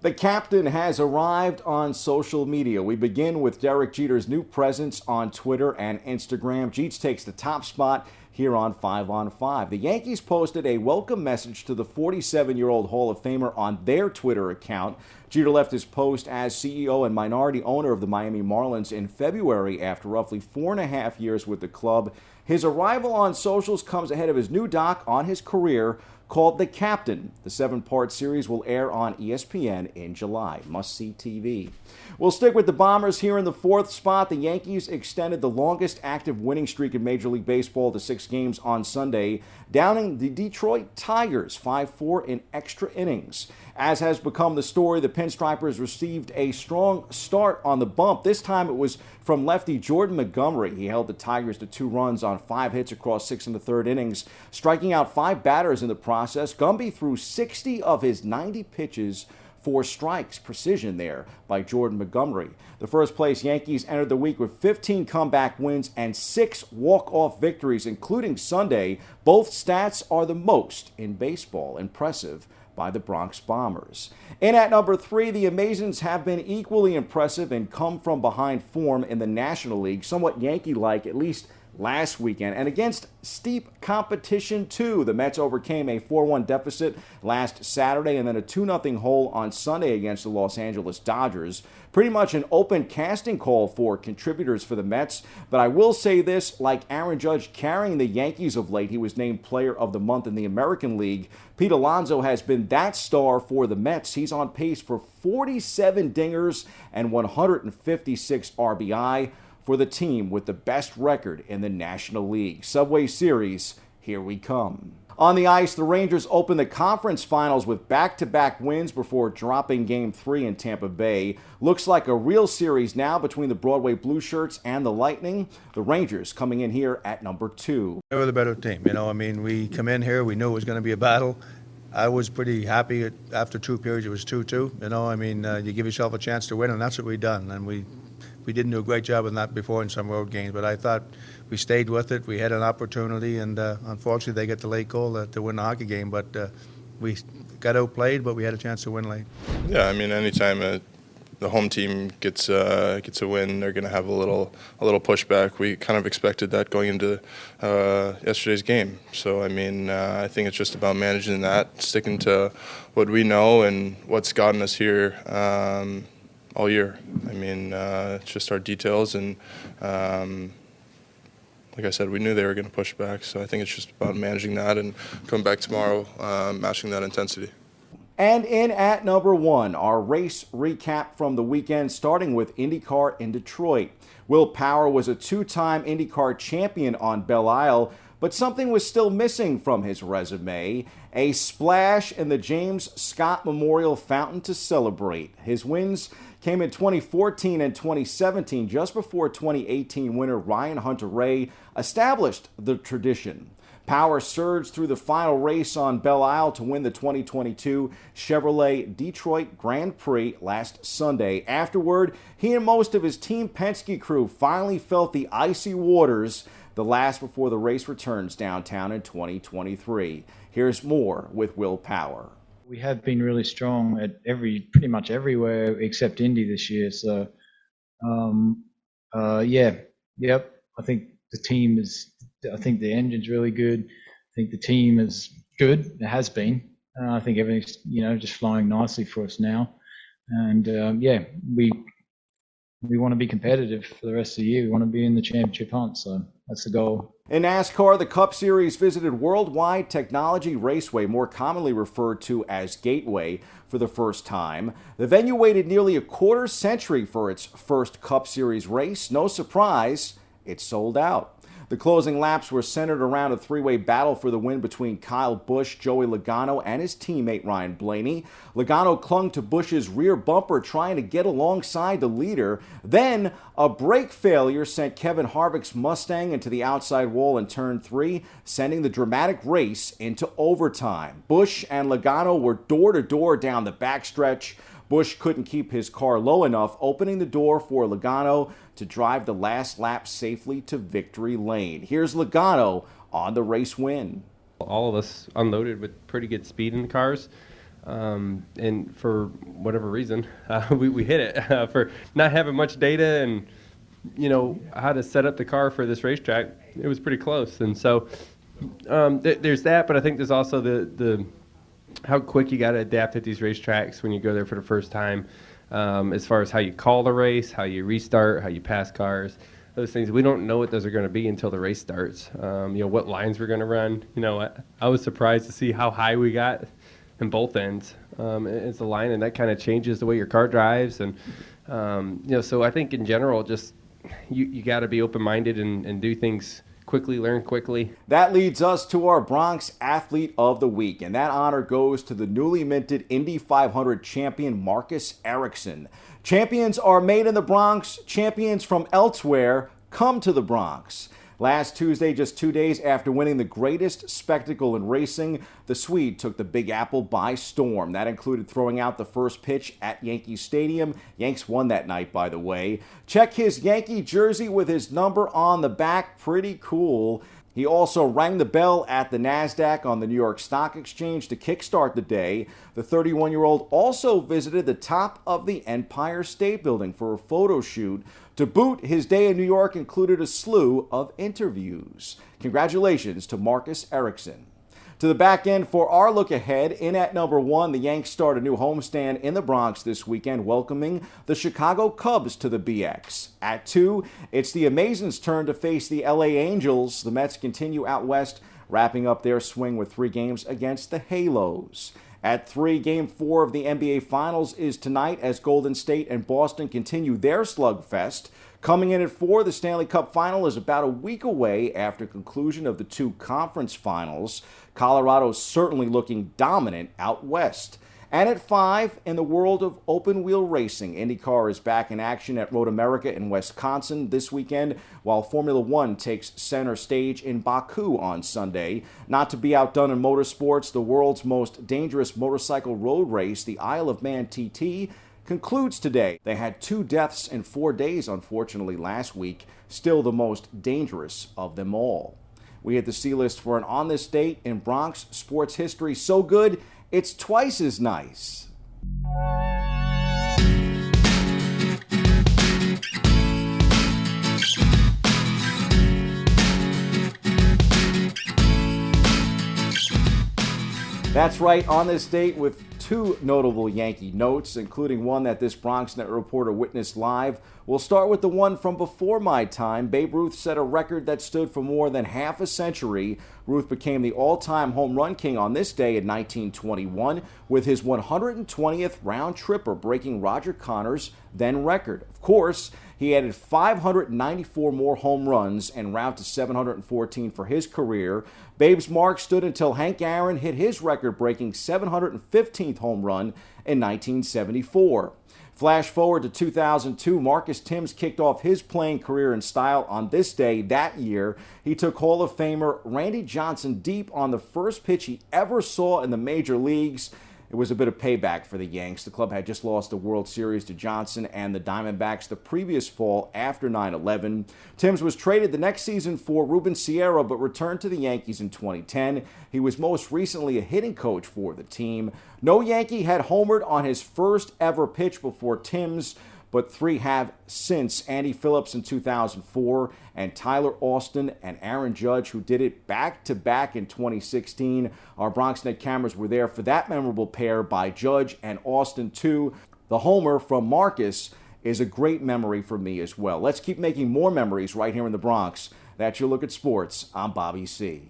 The captain has arrived on social media. We begin with Derek Jeter's new presence on Twitter and Instagram. Jeets takes the top spot here on 5 on 5. The Yankees posted a welcome message to the 47-year-old Hall of Famer on their Twitter account. Jeter left his post as CEO and minority owner of the Miami Marlins in February after roughly 4.5 years with the club. His arrival on socials comes ahead of his new doc on his career called The Captain. The 7-part series will air on ESPN in July. Must-see TV. We'll stick with the Bombers here in the 4th spot. The Yankees extended the longest active winning streak in Major League Baseball to 6 games on Sunday, downing the Detroit Tigers 5-4 in extra innings. As has become the story, the Pinstripers received a strong start on the bump. This time it was from lefty Jordan Montgomery. He held the Tigers to 2 runs on 5 hits across 6 1/3 innings, striking out 5 batters in the process. Gumby threw 60 of his 90 pitches, 4 strikes. Precision there by Jordan Montgomery. The first-place Yankees entered the week with 15 comeback wins and 6 walk-off victories, including Sunday. Both stats are the most in baseball. Impressive by the Bronx Bombers. In at number 3, the Amazons have been equally impressive and come from behind form in the National League, somewhat Yankee-like, at least last weekend, and against steep competition too. The Mets overcame a 4-1 deficit last Saturday and then a 2-0 hole on Sunday against the Los Angeles Dodgers. Pretty much an open casting call for contributors for the Mets, but I will say this, like Aaron Judge carrying the Yankees of late, he was named Player of the Month in the American League. Pete Alonso has been that star for the Mets. He's on pace for 47 dingers and 156 RBI. For the team with the best record in the National League. Subway Series, here we come. On the ice, the Rangers open the conference finals with back-to-back wins before dropping Game 3 in Tampa Bay. Looks like a real series now between the Broadway Blue Shirts and the Lightning. The Rangers coming in here at number 2. They were the better team. We come in here, we knew it was going to be a battle. I was pretty happy after 2 periods. It was 2-2. You give yourself a chance to win, and that's what we done. And we didn't do a great job of that before in some road games, but I thought we stayed with it. We had an opportunity, and unfortunately they get the late goal to win the hockey game, but we got outplayed, but we had a chance to win late. Yeah, anytime the home team gets a win, they're going to have a little pushback. We kind of expected that going into yesterday's game. So, I think it's just about managing that, sticking to what we know and what's gotten us here all year. It's just our details, and like I said, we knew they were going to push back, so I think it's just about managing that and coming back tomorrow, matching that intensity. And in at number 1, our race recap from the weekend, starting with IndyCar in Detroit. Will Power was a 2-time IndyCar champion on Belle Isle, but something was still missing from his resume, a splash in the James Scott Memorial Fountain to celebrate. His wins came in 2014 and 2017, just before 2018 winner Ryan Hunter-Reay established the tradition. Power surged through the final race on Belle Isle to win the 2022 Chevrolet Detroit Grand Prix last Sunday. Afterward, he and most of his Team Penske crew finally felt the icy waters, the last before the race returns downtown in 2023. Here's more with Will Power. We have been really strong at pretty much everywhere except Indy this year. So, I think the team is. I think the engine's really good. I think the team is good. It has been. I think everything's just flowing nicely for us now. And we want to be competitive for the rest of the year. We want to be in the championship hunt. So that's the goal. In NASCAR, the Cup Series visited Worldwide Technology Raceway, more commonly referred to as Gateway, for the first time. The venue waited nearly a quarter century for its first Cup Series race. No surprise, it sold out. The closing laps were centered around a 3-way battle for the win between Kyle Busch, Joey Logano, and his teammate Ryan Blaney. Logano clung to Busch's rear bumper, trying to get alongside the leader. Then, a brake failure sent Kevin Harvick's Mustang into the outside wall in turn 3, sending the dramatic race into overtime. Busch and Logano were door-to-door down the backstretch. Busch couldn't keep his car low enough, opening the door for Logano to drive the last lap safely to victory lane. Here's Logano on the race win. All of us unloaded with pretty good speed in the cars. And for whatever reason, we hit it. For not having much data and, how to set up the car for this racetrack, it was pretty close. And so there's that, but I think there's also the how quick you got to adapt at these racetracks when you go there for the first time, as far as how you call the race, how you restart, how you pass cars. Those things, we don't know what those are going to be until the race starts. What lines we're going to run. I was surprised to see how high we got in both ends. It's a line, and that kind of changes the way your car drives. And so I think in general, just you got to be open-minded and do things quickly, learn quickly. That leads us to our Bronx Athlete of the Week, and that honor goes to the newly minted Indy 500 champion Marcus Ericsson. Champions are made in the Bronx. Champions from elsewhere come to the Bronx. Last Tuesday, just 2 days after winning the greatest spectacle in racing, the Swede took the Big Apple by storm. That included throwing out the first pitch at Yankee Stadium. Yanks won that night, by the way. Check his Yankee jersey with his number on the back. Pretty cool. He also rang the bell at the NASDAQ on the New York Stock Exchange to kickstart the day. The 31-year-old also visited the top of the Empire State Building for a photo shoot. To boot, his day in New York included a slew of interviews. Congratulations to Marcus Ericsson. To the back end for our look ahead, in at number 1, the Yanks start a new homestand in the Bronx this weekend, welcoming the Chicago Cubs to the BX. At 2, it's the Amazins' turn to face the LA Angels. The Mets continue out west, wrapping up their swing with 3 games against the Halos. At 3, Game 4 of the NBA Finals is tonight as Golden State and Boston continue their slugfest. Coming in at 4, the Stanley Cup Final is about a week away after conclusion of the 2 conference finals. Colorado's certainly looking dominant out west. And at 5, in the world of open-wheel racing, IndyCar is back in action at Road America in Wisconsin this weekend, while Formula One takes center stage in Baku on Sunday. Not to be outdone in motorsports, the world's most dangerous motorcycle road race, the Isle of Man TT, concludes today. They had 2 deaths in 4 days, unfortunately, last week, still the most dangerous of them all. We hit the C-list for an On This Date in Bronx sports history so good, it's twice as nice. That's right, on this date with 2 notable Yankee notes, including one that this BronxNet reporter witnessed live. We'll start with the one from before my time. Babe Ruth set a record that stood for more than half a century. Ruth became the all-time home run king on this day in 1921 with his 120th round tripper, breaking Roger Connor's then record. Of course, he added 594 more home runs en route to 714 for his career. Babe's mark stood until Hank Aaron hit his record-breaking 715th home run in 1974. Flash forward to 2002, Marcus Thames kicked off his playing career in style on this day that year. He took Hall of Famer Randy Johnson deep on the first pitch he ever saw in the major leagues. It was a bit of payback for the Yanks. The club had just lost the World Series to Johnson and the Diamondbacks the previous fall after 9/11. Thames was traded the next season for Ruben Sierra, but returned to the Yankees in 2010. He was most recently a hitting coach for the team. No Yankee had homered on his first ever pitch before Thames, but 3 have since. Andy Phillips in 2004 and Tyler Austin and Aaron Judge, who did it back-to-back in 2016. Our BronxNet cameras were there for that memorable pair by Judge and Austin, too. The homer from Marcus is a great memory for me as well. Let's keep making more memories right here in the Bronx. That's your look at sports. I'm Bobby C.